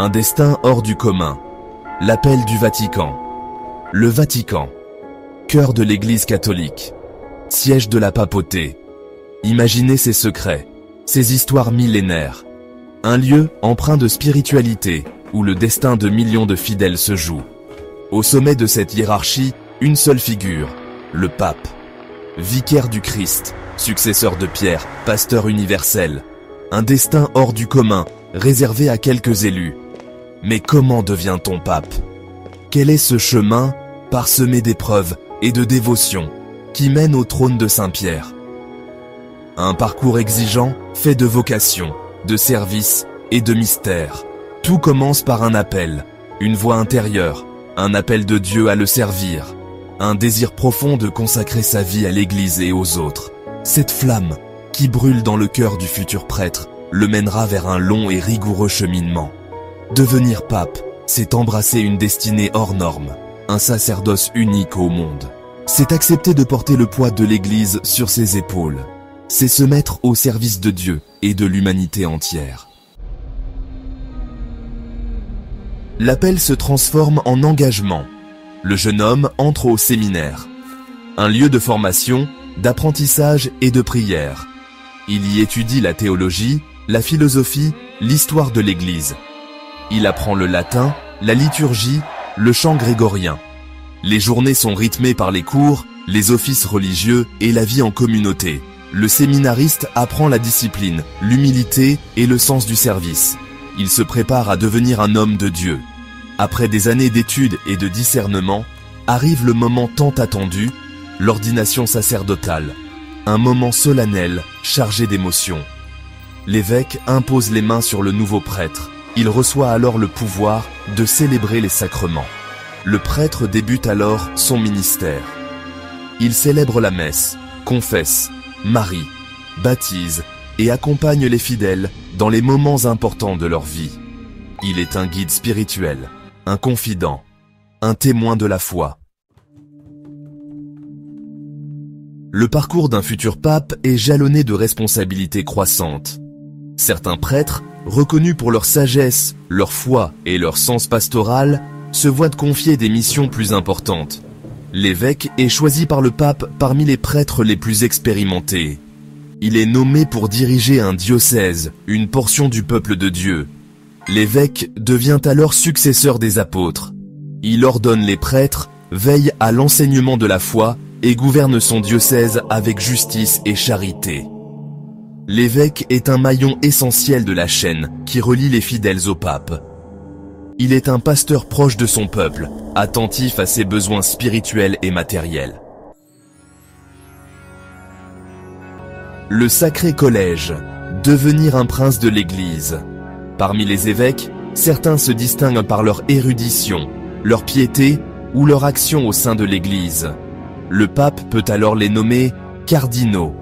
Un destin hors du commun. L'appel du Vatican. Le Vatican, cœur de l'Église catholique, siège de la papauté. Imaginez ses secrets, ses histoires millénaires. Un lieu empreint de spiritualité où le destin de millions de fidèles se joue. Au sommet de cette hiérarchie, une seule figure, le pape. Vicaire du Christ, successeur de Pierre, pasteur universel. Un destin hors du commun, réservé à quelques élus. Mais comment devient-on pape? Quel est ce chemin, parsemé d'épreuves et de dévotion, qui mène au trône de Saint-Pierre? Un parcours exigeant, fait de vocation, de service et de mystère. Tout commence par un appel, une voix intérieure, un appel de Dieu à le servir, un désir profond de consacrer sa vie à l'Église et aux autres. Cette flamme, qui brûle dans le cœur du futur prêtre, le mènera vers un long et rigoureux cheminement. Devenir pape, c'est embrasser une destinée hors norme, un sacerdoce unique au monde. C'est accepter de porter le poids de l'Église sur ses épaules. C'est se mettre au service de Dieu et de l'humanité entière. L'appel se transforme en engagement. Le jeune homme entre au séminaire. Un lieu de formation, d'apprentissage et de prière. Il y étudie la théologie, la philosophie, l'histoire de l'Église. Il apprend le latin, la liturgie, le chant grégorien. Les journées sont rythmées par les cours, les offices religieux et la vie en communauté. Le séminariste apprend la discipline, l'humilité et le sens du service. Il se prépare à devenir un homme de Dieu. Après des années d'études et de discernement, arrive le moment tant attendu, l'ordination sacerdotale. Un moment solennel, chargé d'émotions. L'évêque impose les mains sur le nouveau prêtre. Il reçoit alors le pouvoir de célébrer les sacrements. Le prêtre débute alors son ministère. Il célèbre la messe, confesse, marie, baptise et accompagne les fidèles dans les moments importants de leur vie. Il est un guide spirituel, un confident, un témoin de la foi. Le parcours d'un futur pape est jalonné de responsabilités croissantes. Certains prêtres, reconnus pour leur sagesse, leur foi et leur sens pastoral, se voient confier des missions plus importantes. L'évêque est choisi par le pape parmi les prêtres les plus expérimentés. Il est nommé pour diriger un diocèse, une portion du peuple de Dieu. L'évêque devient alors successeur des apôtres. Il ordonne les prêtres, veille à l'enseignement de la foi et gouverne son diocèse avec justice et charité. L'évêque est un maillon essentiel de la chaîne qui relie les fidèles au pape. Il est un pasteur proche de son peuple, attentif à ses besoins spirituels et matériels. Le Sacré Collège, devenir un prince de l'Église. Parmi les évêques, certains se distinguent par leur érudition, leur piété ou leur action au sein de l'Église. Le pape peut alors les nommer cardinaux.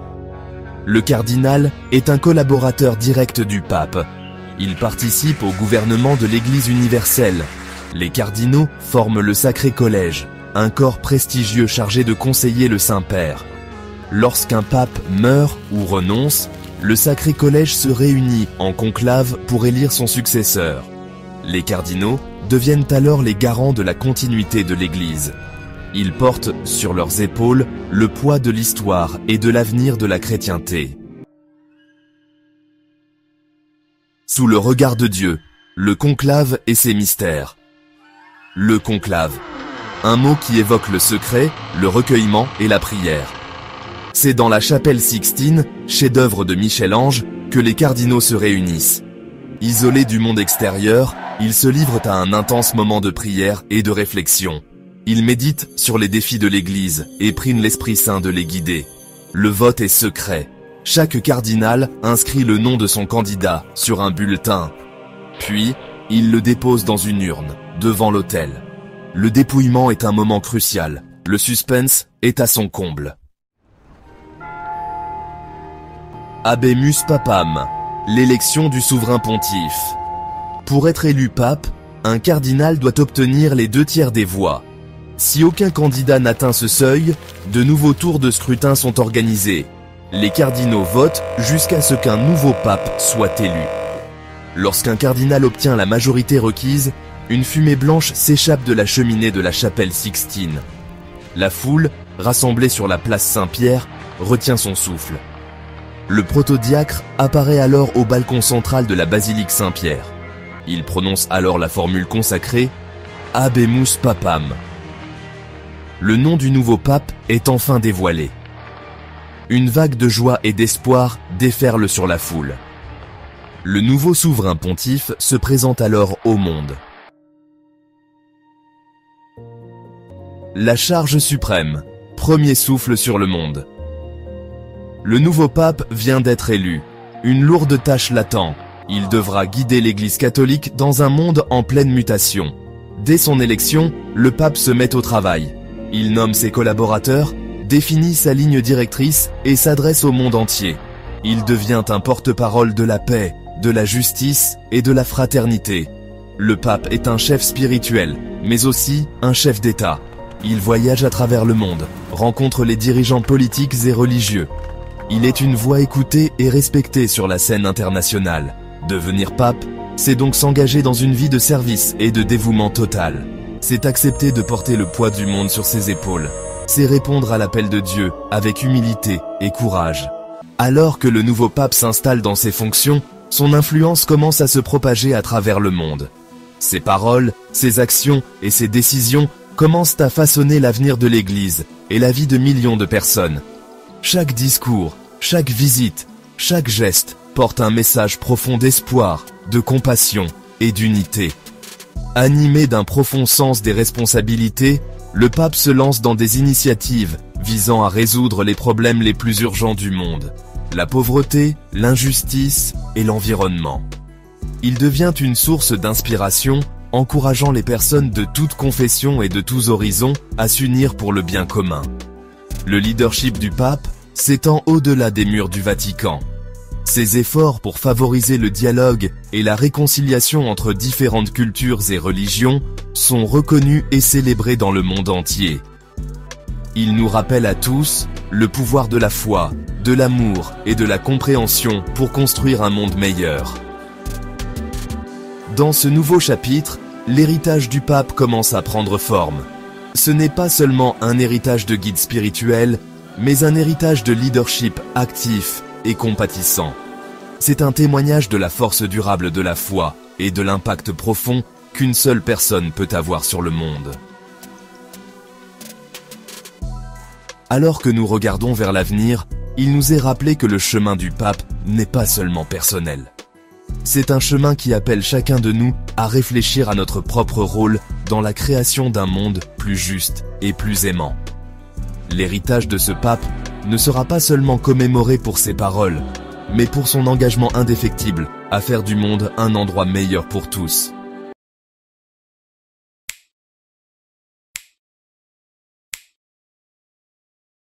Le cardinal est un collaborateur direct du pape. Il participe au gouvernement de l'Église universelle. Les cardinaux forment le Sacré Collège, un corps prestigieux chargé de conseiller le Saint-Père. Lorsqu'un pape meurt ou renonce, le Sacré Collège se réunit en conclave pour élire son successeur. Les cardinaux deviennent alors les garants de la continuité de l'Église. Ils portent sur leurs épaules le poids de l'histoire et de l'avenir de la chrétienté. Sous le regard de Dieu, le conclave et ses mystères. Le conclave, un mot qui évoque le secret, le recueillement et la prière. C'est dans la chapelle Sixtine, chef-d'œuvre de Michel-Ange, que les cardinaux se réunissent. Isolés du monde extérieur, ils se livrent à un intense moment de prière et de réflexion. Ils méditent sur les défis de l'Église et prient l'Esprit Saint de les guider. Le vote est secret. Chaque cardinal inscrit le nom de son candidat sur un bulletin. Puis, il le dépose dans une urne, devant l'autel. Le dépouillement est un moment crucial. Le suspense est à son comble. Habemus Papam, l'élection du souverain pontife. Pour être élu pape, un cardinal doit obtenir les 2/3 des voix. Si aucun candidat n'atteint ce seuil, de nouveaux tours de scrutin sont organisés. Les cardinaux votent jusqu'à ce qu'un nouveau pape soit élu. Lorsqu'un cardinal obtient la majorité requise, une fumée blanche s'échappe de la cheminée de la chapelle Sixtine. La foule, rassemblée sur la place Saint-Pierre, retient son souffle. Le protodiacre apparaît alors au balcon central de la basilique Saint-Pierre. Il prononce alors la formule consacrée « Habemus Papam ». Le nom du nouveau pape est enfin dévoilé. Une vague de joie et d'espoir déferle sur la foule. Le nouveau souverain pontife se présente alors au monde. La charge suprême, premier souffle sur le monde. Le nouveau pape vient d'être élu. Une lourde tâche l'attend. Il devra guider l'Église catholique dans un monde en pleine mutation. Dès son élection, le pape se met au travail. Il nomme ses collaborateurs, définit sa ligne directrice et s'adresse au monde entier. Il devient un porte-parole de la paix, de la justice et de la fraternité. Le pape est un chef spirituel, mais aussi un chef d'État. Il voyage à travers le monde, rencontre les dirigeants politiques et religieux. Il est une voix écoutée et respectée sur la scène internationale. Devenir pape, c'est donc s'engager dans une vie de service et de dévouement total. C'est accepter de porter le poids du monde sur ses épaules. C'est répondre à l'appel de Dieu avec humilité et courage. Alors que le nouveau pape s'installe dans ses fonctions, son influence commence à se propager à travers le monde. Ses paroles, ses actions et ses décisions commencent à façonner l'avenir de l'Église et la vie de millions de personnes. Chaque discours, chaque visite, chaque geste porte un message profond d'espoir, de compassion et d'unité. Animé d'un profond sens des responsabilités, le pape se lance dans des initiatives visant à résoudre les problèmes les plus urgents du monde. La pauvreté, l'injustice et l'environnement. Il devient une source d'inspiration, encourageant les personnes de toutes confessions et de tous horizons à s'unir pour le bien commun. Le leadership du pape s'étend au-delà des murs du Vatican. Ses efforts pour favoriser le dialogue et la réconciliation entre différentes cultures et religions sont reconnus et célébrés dans le monde entier. Il nous rappelle à tous le pouvoir de la foi, de l'amour et de la compréhension pour construire un monde meilleur. Dans ce nouveau chapitre, l'héritage du pape commence à prendre forme. Ce n'est pas seulement un héritage de guide spirituel, mais un héritage de leadership actif et compatissant. C'est un témoignage de la force durable de la foi et de l'impact profond qu'une seule personne peut avoir sur le monde. Alors que nous regardons vers l'avenir, il nous est rappelé que le chemin du pape n'est pas seulement personnel. C'est un chemin qui appelle chacun de nous à réfléchir à notre propre rôle dans la création d'un monde plus juste et plus aimant. L'héritage de ce pape ne sera pas seulement commémoré pour ses paroles, mais pour son engagement indéfectible à faire du monde un endroit meilleur pour tous.